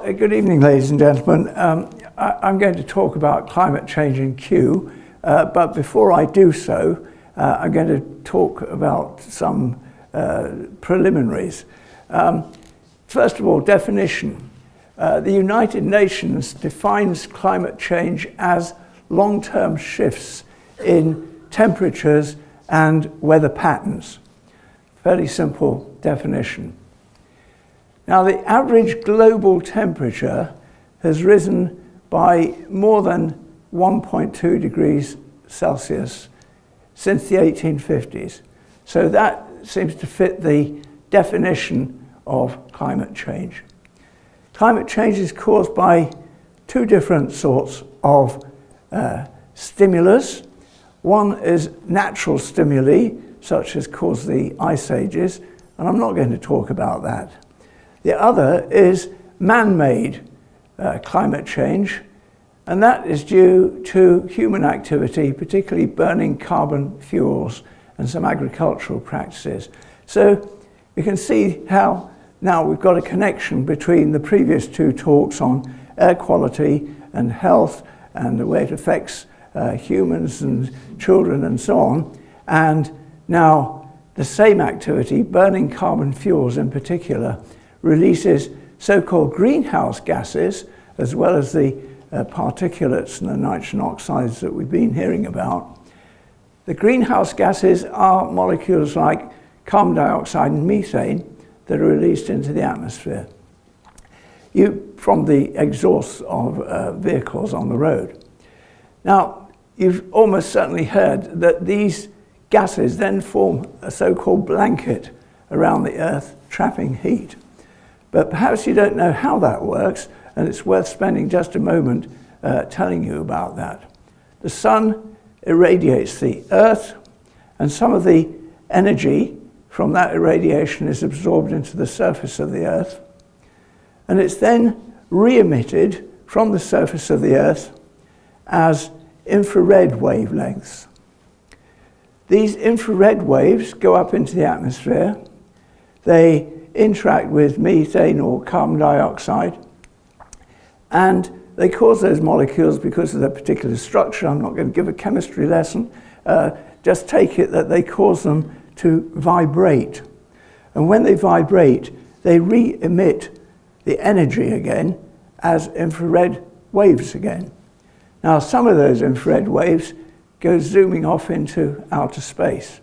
Good evening, ladies and gentlemen. I'm going to talk about climate change in Kew, but before I do so, I'm going to talk about some preliminaries. First of all, definition. The United Nations defines climate change as long-term shifts in temperatures and weather patterns. Fairly simple definition. Now, the average global temperature has risen by more than 1.2 degrees Celsius since the 1850s. So that seems to fit the definition of climate change. Climate change is caused by two different sorts of stimulus. One is natural stimuli, such as cause the ice ages, and I'm not going to talk about that. The other is man-made climate change, and that is due to human activity, particularly burning carbon fuels and some agricultural practices. So you can see how now we've got a connection between the previous two talks on air quality and health and the way it affects humans and children and so on, and now the same activity, burning carbon fuels in particular, releases so-called greenhouse gases, as well as the particulates and the nitrogen oxides that we've been hearing about. The greenhouse gases are molecules like carbon dioxide and methane that are released into the atmosphere from the exhausts of vehicles on the road. Now, you've almost certainly heard that these gases then form a so-called blanket around the Earth, trapping heat. But perhaps you don't know how that works, and it's worth spending just a moment telling you about that. The sun irradiates the Earth, and some of the energy from that irradiation is absorbed into the surface of the Earth, and it's then re-emitted from the surface of the Earth as infrared wavelengths. These infrared waves go up into the atmosphere. They interact with methane or carbon dioxide, and they cause those molecules, because of their particular structure, I'm not going to give a chemistry lesson, just take it that they cause them to vibrate. And when they vibrate, they re-emit the energy again as infrared waves again. Now, some of those infrared waves go zooming off into outer space,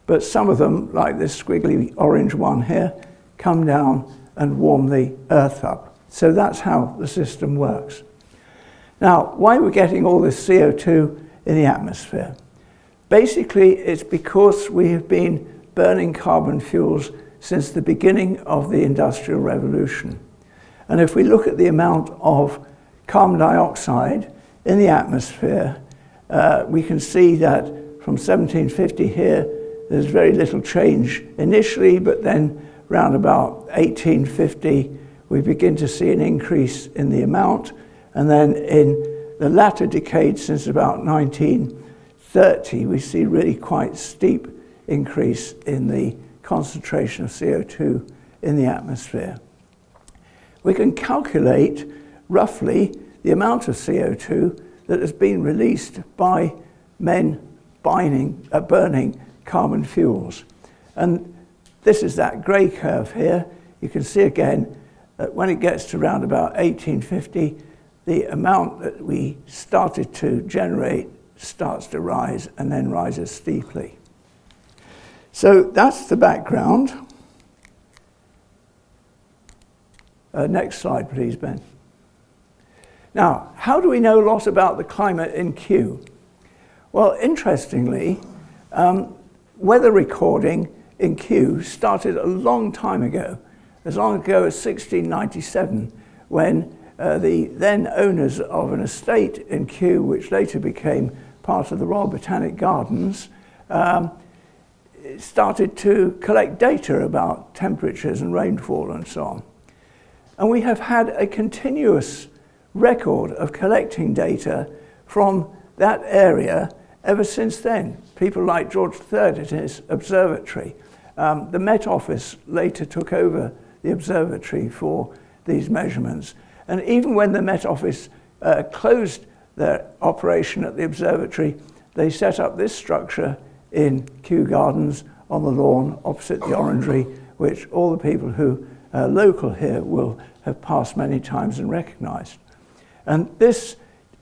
but some of them, like this squiggly orange one here, come down and warm the Earth up. So that's how the system works. Now, why we're getting all this CO2 in the atmosphere? Basically, it's because we have been burning carbon fuels since the beginning of the Industrial Revolution. And if we look at the amount of carbon dioxide in the atmosphere, we can see that from 1750 here, there's very little change initially, but then round about 1850, we begin to see an increase in the amount. And then in the latter decade, since about 1930, we see really quite steep increase in the concentration of CO2 in the atmosphere. We can calculate roughly the amount of CO2 that has been released by men burning carbon fuels. And this is that grey curve here. You can see again that when it gets to around about 1850, the amount that we started to generate starts to rise and then rises steeply. So that's the background. Next slide, please, Ben. Now, how do we know a lot about the climate in Kew? Well, interestingly, weather recording in Kew started a long time ago, as long ago as 1697, when the then owners of an estate in Kew, which later became part of the Royal Botanic Gardens, started to collect data about temperatures and rainfall and so on. And we have had a continuous record of collecting data from that area ever since then. People like George III at his observatory. The Met Office later took over the observatory for these measurements. And even when the Met Office closed their operation at the observatory, they set up this structure in Kew Gardens on the lawn opposite the orangery, which all the people who are local here will have passed many times and recognized. And this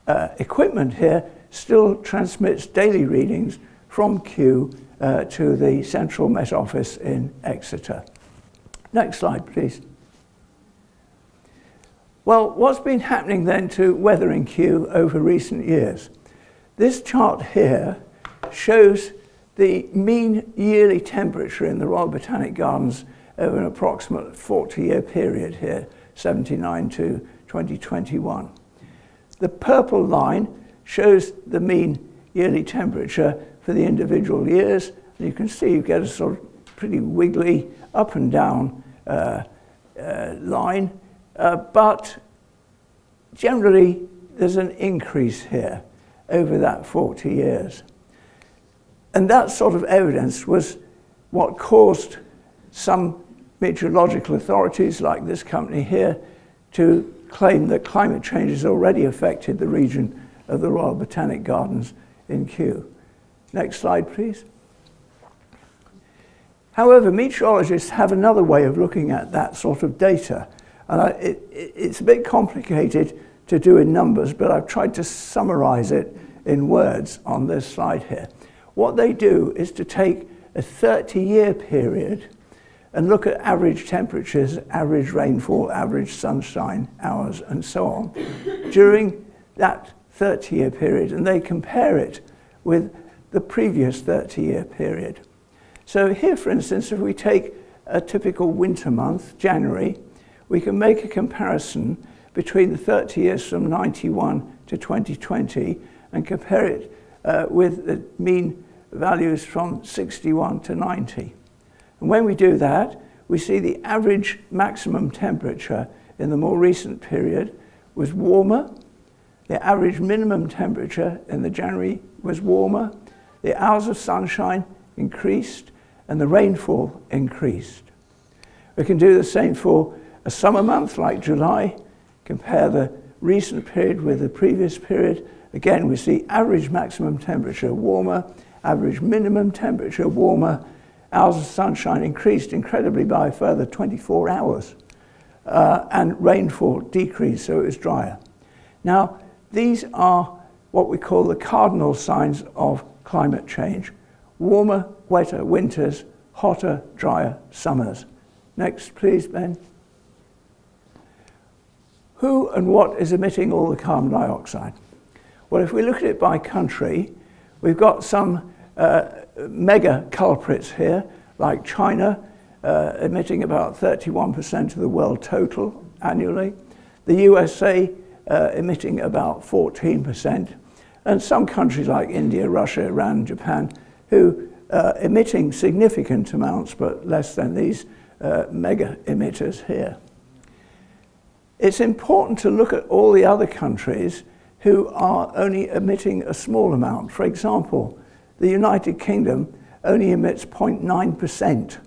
equipment here still transmits daily readings from Kew to the central Met Office in Exeter. Next slide, please. Well, what's been happening then to weather in Kew over recent years? This chart here shows the mean yearly temperature in the Royal Botanic Gardens over an approximate 40-year period here, 79 to 2021. The purple line shows the mean yearly temperature for the individual years. And you can see you get a sort of pretty wiggly up and down line, but generally there's an increase here over that 40 years. And that sort of evidence was what caused some meteorological authorities like this company here to claim that climate change has already affected the region of the Royal Botanic Gardens in Kew. Next slide, please. However, meteorologists have another way of looking at that sort of data. And it's a bit complicated to do in numbers, but I've tried to summarize it in words on this slide here. What they do is to take a 30-year period and look at average temperatures, average rainfall, average sunshine hours, and so on, during that 30-year period, and they compare it with the previous 30-year period. So here, for instance, if we take a typical winter month, January, we can make a comparison between the 30 years from 91 to 2020 and compare it with the mean values from 61 to 90. And when we do that, we see the average maximum temperature in the more recent period was warmer. The average minimum temperature in the January was warmer. The hours of sunshine increased and the rainfall increased. We can do the same for a summer month like July, compare the recent period with the previous period. Again, we see average maximum temperature warmer, average minimum temperature warmer, hours of sunshine increased incredibly by a further 24 hours, and rainfall decreased, so it was drier. Now, these are what we call the cardinal signs of climate change: warmer, wetter winters, hotter, drier summers. Next, please, Ben. Who and what is emitting all the carbon dioxide? Well, if we look at it by country, we've got some mega culprits here, like China, emitting about 31% of the world total annually, the USA emitting about 14%, and some countries like India, Russia, Iran, Japan, who are emitting significant amounts, but less than these mega emitters here. It's important to look at all the other countries who are only emitting a small amount. For example, the United Kingdom only emits 0.9%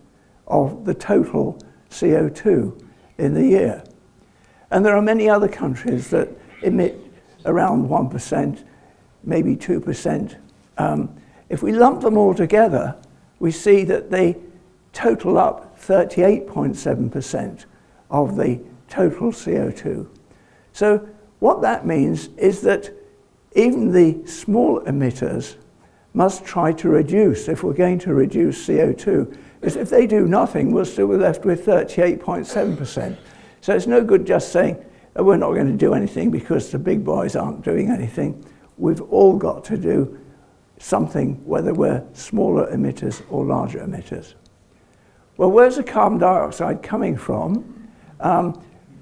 of the total CO2 in the year. And there are many other countries that emit around 1%, maybe 2%. If we lump them all together, we see that they total up 38.7% of the total CO2. So what that means is that even the small emitters must try to reduce if we're going to reduce CO2. Because if they do nothing, we'll still be left with 38.7%. So it's no good just saying, oh, we're not going to do anything because the big boys aren't doing anything. We've all got to do something, whether we're smaller emitters or larger emitters. Well, where's the carbon dioxide coming from?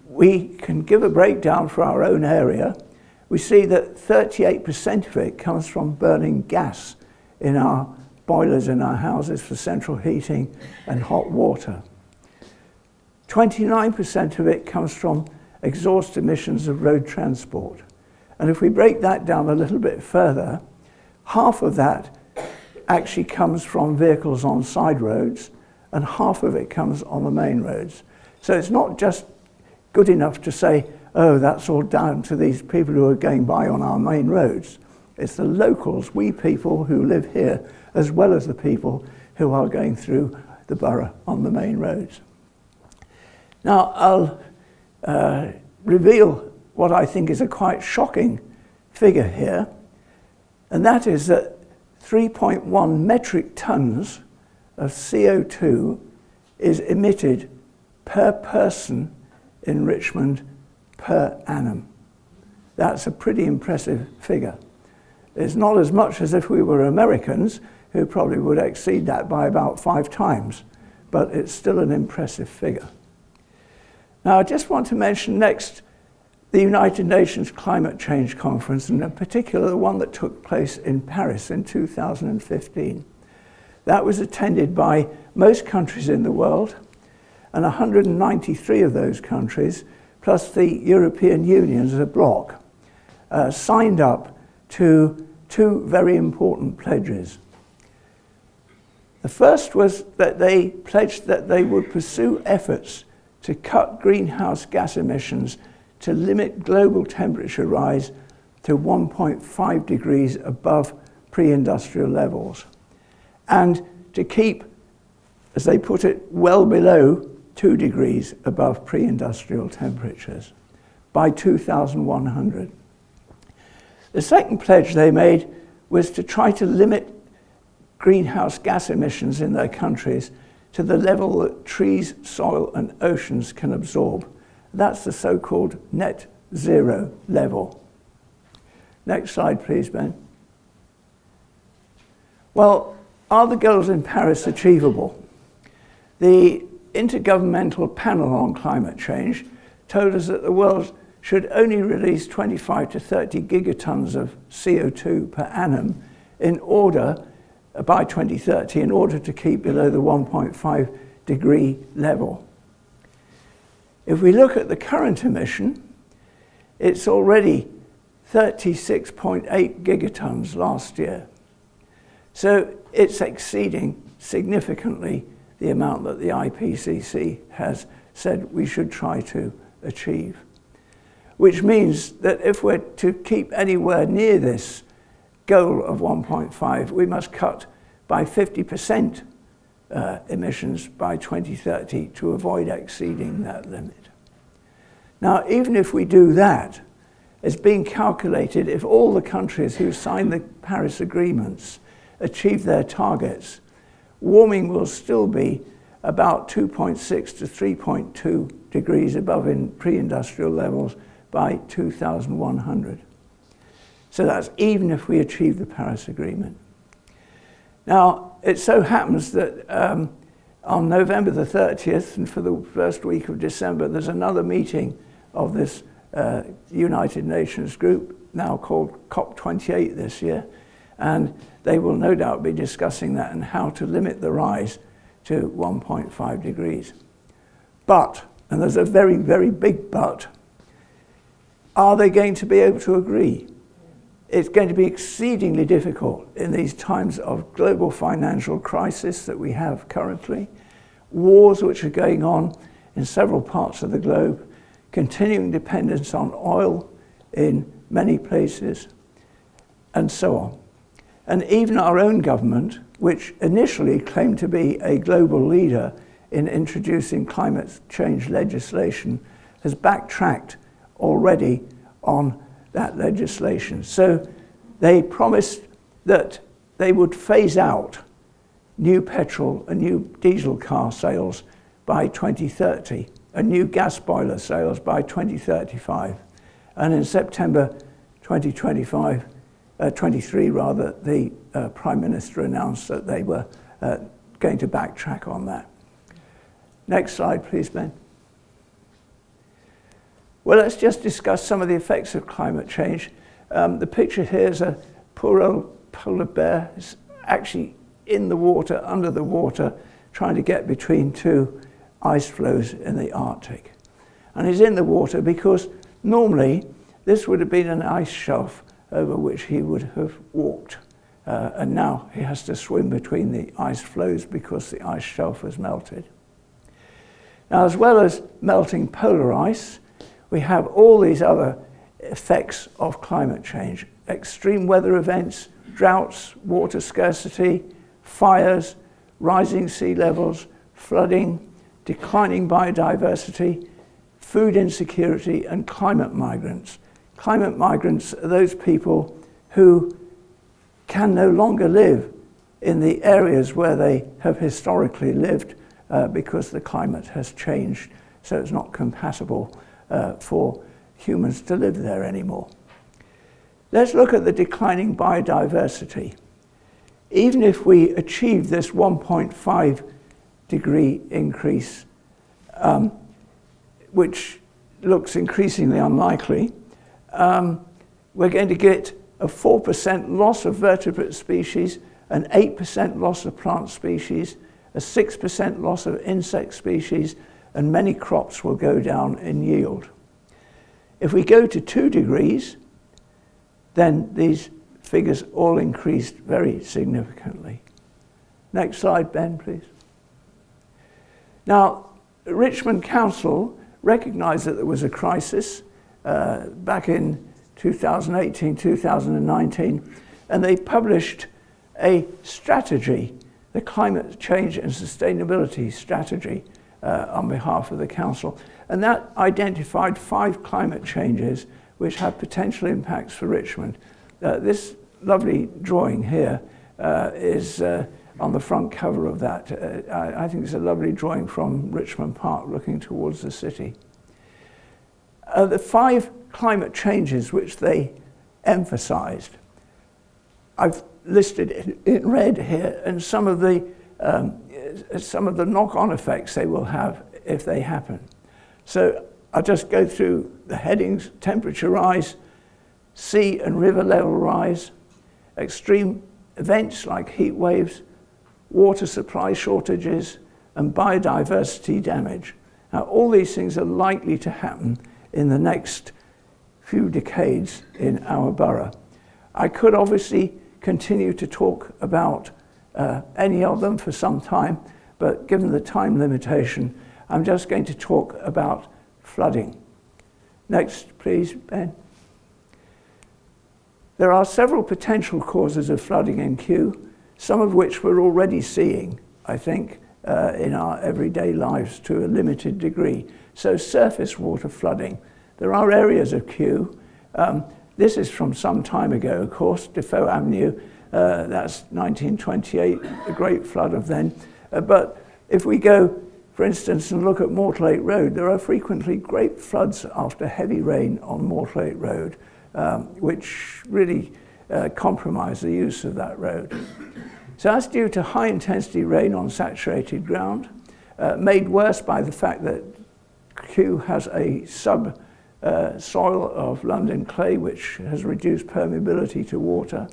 We can give a breakdown for our own area. We see that 38% of it comes from burning gas in our boilers in our houses for central heating and hot water. 29% of it comes from exhaust emissions of road transport. And if we break that down a little bit further, half of that actually comes from vehicles on side roads, and half of it comes on the main roads. So it's not just good enough to say, oh, that's all down to these people who are going by on our main roads. It's the locals, we people who live here, as well as the people who are going through the borough on the main roads. Now, I'll reveal what I think is a quite shocking figure here, and that is that 3.1 metric tons of CO2 is emitted per person in Richmond per annum. That's a pretty impressive figure. It's not as much as if we were Americans, who probably would exceed that by about 5 times, but it's still an impressive figure. Now, I just want to mention next the United Nations Climate Change Conference, and in particular the one that took place in Paris in 2015. That was attended by most countries in the world, and 193 of those countries, plus the European Union as a bloc, signed up to 2 very important pledges. The first was that they pledged that they would pursue efforts to cut greenhouse gas emissions to limit global temperature rise to 1.5 degrees above pre-industrial levels, and to keep, as they put it, well below 2 degrees above pre-industrial temperatures by 2100. The second pledge they made was to try to limit greenhouse gas emissions in their countries to the level that trees, soil, and oceans can absorb. That's the so-called net zero level. Next slide, please, Ben. Well, are the goals in Paris achievable? The Intergovernmental Panel on Climate Change told us that the world should only release 25 to 30 gigatons of CO2 per annum in order, by 2030, in order to keep below the 1.5 degree level. If we look at the current emission, it's already 36.8 gigatons last year. So it's exceeding significantly the amount that the IPCC has said we should try to achieve. Which means that if we're to keep anywhere near this goal of 1.5, we must cut by 50% emissions by 2030 to avoid exceeding that limit. Now, even if we do that, it's being calculated if all the countries who signed the Paris agreements achieve their targets, warming will still be about 2.6 to 3.2 degrees above in pre-industrial levels by 2100. So that's even if we achieve the Paris Agreement. Now, it so happens that on November the 30th, and for the first week of December, there's another meeting of this United Nations group, now called COP28 this year, and they will no doubt be discussing that and how to limit the rise to 1.5 degrees. But, and there's a very, very big but, are they going to be able to agree? It's going to be exceedingly difficult in these times of global financial crisis that we have currently, wars which are going on in several parts of the globe, continuing dependence on oil in many places, and so on. And even our own government, which initially claimed to be a global leader in introducing climate change legislation, has backtracked already on that legislation. So they promised that they would phase out new petrol and new diesel car sales by 2030, and new gas boiler sales by 2035. And in September 2023, the Prime Minister announced that they were going to backtrack on that. Next slide, please, Ben. Well, let's just discuss some of the effects of climate change. The picture here is a poor old polar bear. It's actually in the water, under the water, trying to get between 2 ice floes in the Arctic. And he's in the water because normally this would have been an ice shelf over which he would have walked. And now he has to swim between the ice floes because the ice shelf has melted. Now, as well as melting polar ice, we have all these other effects of climate change: extreme weather events, droughts, water scarcity, fires, rising sea levels, flooding, declining biodiversity, food insecurity, and climate migrants. Climate migrants are those people who can no longer live in the areas where they have historically lived because the climate has changed, so it's not compatible for humans to live there anymore. Let's look at the declining biodiversity. Even if we achieve this 1.5 degree increase, which looks increasingly unlikely, we're going to get a 4% loss of vertebrate species, an 8% loss of plant species, a 6% loss of insect species, and many crops will go down in yield. If we go to 2 degrees, then these figures all increased very significantly. Next slide, Ben, please. Now, Richmond Council recognized that there was a crisis back in 2018, 2019, and they published a strategy, the Climate Change and Sustainability Strategy, on behalf of the Council. And that identified 5 climate changes which have potential impacts for Richmond. This lovely drawing here is on the front cover of that. I think it's a lovely drawing from Richmond Park looking towards the city. The 5 climate changes which they emphasized, I've listed in red here, and some of the knock-on effects they will have if they happen. So I'll just go through the headings: temperature rise, sea and river level rise, extreme events like heat waves, water supply shortages, and biodiversity damage. Now, all these things are likely to happen in the next few decades in our borough. I could obviously continue to talk about any of them for some time, but given the time limitation, I'm just going to talk about flooding. Next, please, Ben. There are several potential causes of flooding in Kew, some of which we're already seeing, I think, in our everyday lives to a limited degree. So surface water flooding. There are areas of Kew. This is from some time ago, of course, Defoe Avenue. That's 1928, the great flood of then. But if we go, for instance, and look at Mortlake Road, there are frequently great floods after heavy rain on Mortlake Road, which really compromise the use of that road. So that's due to high intensity rain on saturated ground, made worse by the fact that Kew has a soil of London clay which has reduced permeability to water,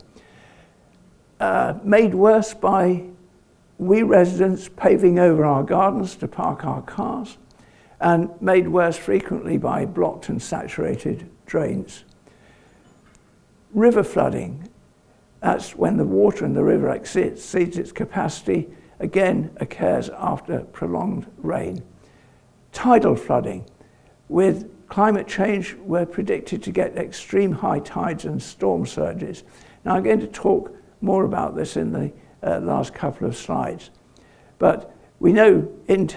made worse by we residents paving over our gardens to park our cars, and made worse frequently by blocked and saturated drains. River flooding, that's when the water in the river exceeds its capacity, again occurs after prolonged rain. Tidal flooding. With climate change, we're predicted to get extreme high tides and storm surges. Now, I'm going to talk more about this in the last couple of slides. But we know in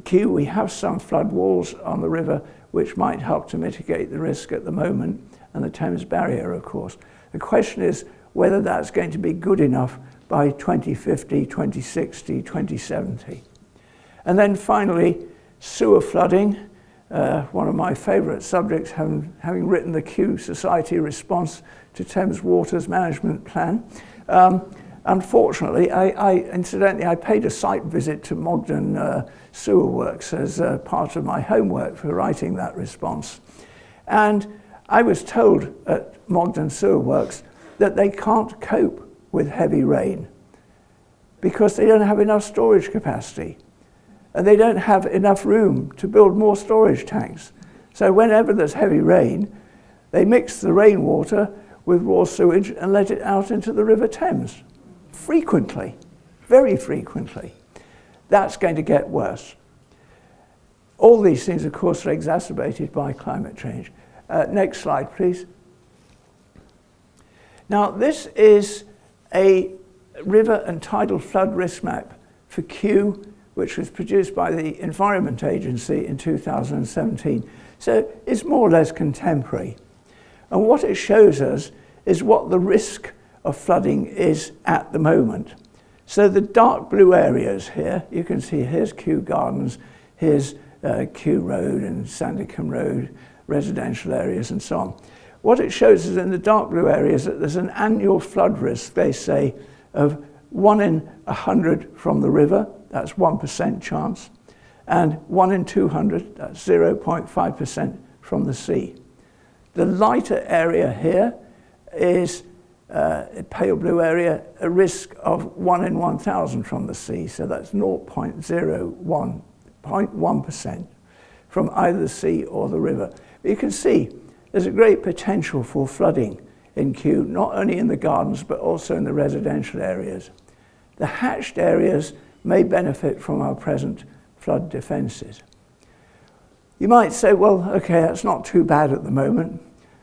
Kew we have some flood walls on the river which might help to mitigate the risk at the moment, and the Thames Barrier, of course. The question is whether that's going to be good enough by 2050, 2060, 2070. And then finally, sewer flooding, one of my favourite subjects, having written the Kew Society response to Thames Water's management plan. Unfortunately, incidentally, I paid a site visit to Mogden Sewer Works as part of my homework for writing that response. And I was told at Mogden Sewer Works that they can't cope with heavy rain because they don't have enough storage capacity and they don't have enough room to build more storage tanks. So whenever there's heavy rain, they mix the rainwater with raw sewage and let it out into the River Thames. Frequently, very frequently. That's going to get worse. all these things, of course, are exacerbated by climate change. Next slide, please. Now, this is a river and tidal flood risk map for Kew, which was produced by the Environment Agency in 2017. So it's more or less contemporary. And what it shows us is what the risk of flooding is at the moment. So the dark blue areas here, you can see here's Kew Gardens, here's Kew Road and Sandycombe Road, residential areas and so on. What it shows is in the dark blue areas that there's an annual flood risk, they say, of 1 in 100 from the river, that's 1% chance, and 1 in 200, that's 0.5% from the sea. The lighter area here is a pale blue area, a risk of 1 in 1,000 from the sea, so that's 0.1% from either the sea or the river. But you can see there's a great potential for flooding in Kew, not only in the gardens, but also in the residential areas. The hatched areas may benefit from our present flood defences. You might say, well, okay, that's not too bad at the moment,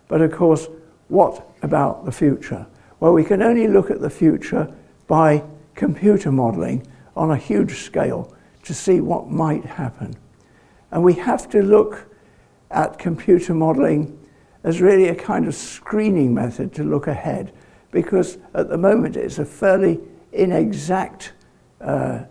but of course, what about the future? Well, we can only look at the future by computer modelling on a huge scale to see what might happen. And we have to look at computer modelling as really a kind of screening method to look ahead, because at the moment it's a fairly inexact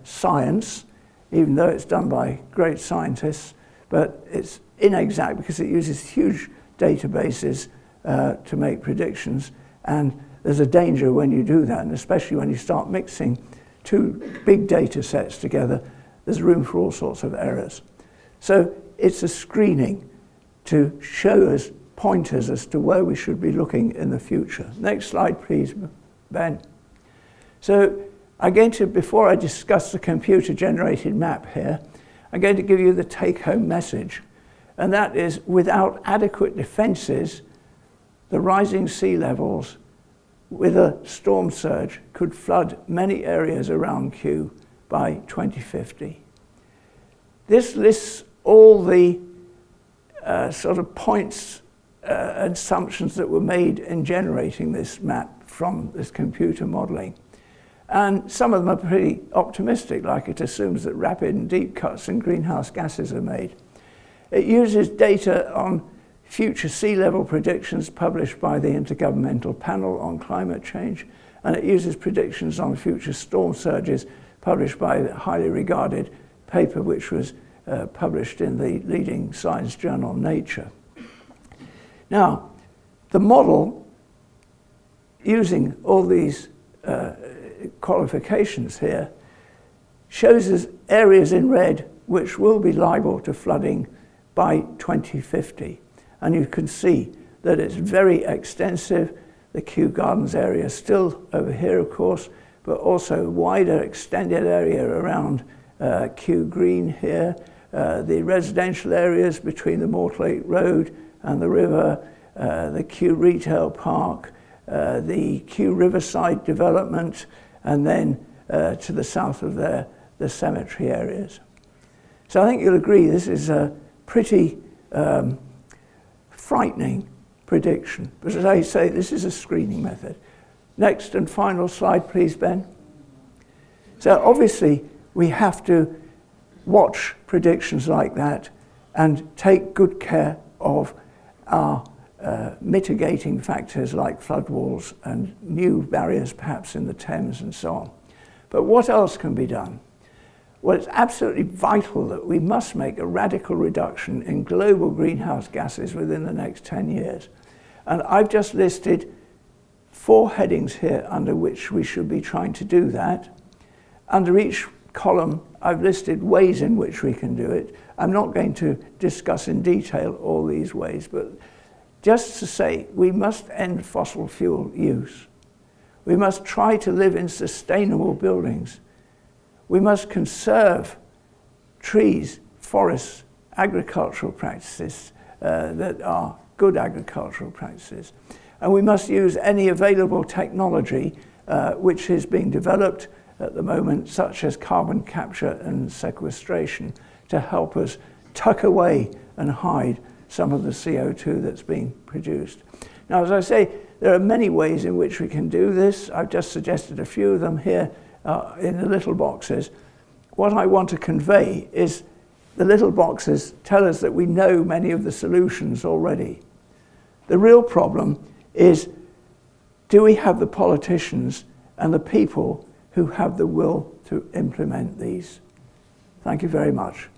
science, even though it's done by great scientists, but it's inexact because it uses huge databases to make predictions, and there's a danger when you do that, and especially when you start mixing two big data sets together, there's room for all sorts of errors. So it's a screening to show us pointers as to where we should be looking in the future. Next slide, please, Ben. So I'm going to, before I discuss the computer-generated map here, I'm going to give you the take-home message, and that is, without adequate defences, the rising sea levels with a storm surge could flood many areas around Kew by 2050. This lists all the sort of points and assumptions that were made in generating this map from this computer modelling. And some of them are pretty optimistic, like it assumes that rapid and deep cuts in greenhouse gases are made. It uses data on future sea level predictions published by the Intergovernmental Panel on Climate Change, and it uses predictions on future storm surges published by the highly regarded paper which was published in the leading science journal Nature. Now, the model, using all these qualifications here, shows us areas in red which will be liable to flooding by 2050. And you can see that it's very extensive. The Kew Gardens area is still over here, of course, but also wider extended area around Kew Green here, the residential areas between the Mortlake Road and the river, the Kew Retail Park, the Kew Riverside development, and then to the south of there, the cemetery areas. So I think you'll agree this is a pretty frightening prediction. But as I say, this is a screening method. Next and final slide, please, Ben. So obviously, we have to watch predictions like that and take good care of our mitigating factors like flood walls and new barriers perhaps in the Thames and so on. But what else can be done? Well, it's absolutely vital that we must make a radical reduction in global greenhouse gases within the next 10 years. And I've just listed 4 headings here under which we should be trying to do that. Under each column, I've listed ways in which we can do it. I'm not going to discuss in detail all these ways, but just to say, we must end fossil fuel use. We must try to live in sustainable buildings. We must conserve trees, forests, agricultural practices that are good agricultural practices. And we must use any available technology which is being developed at the moment, such as carbon capture and sequestration, to help us tuck away and hide some of the CO2 that's being produced. Now, as I say, there are many ways in which we can do this. I've just suggested a few of them here in the little boxes. What I want to convey is the little boxes tell us that we know many of the solutions already. The real problem is, do we have the politicians and the people who have the will to implement these? Thank you very much.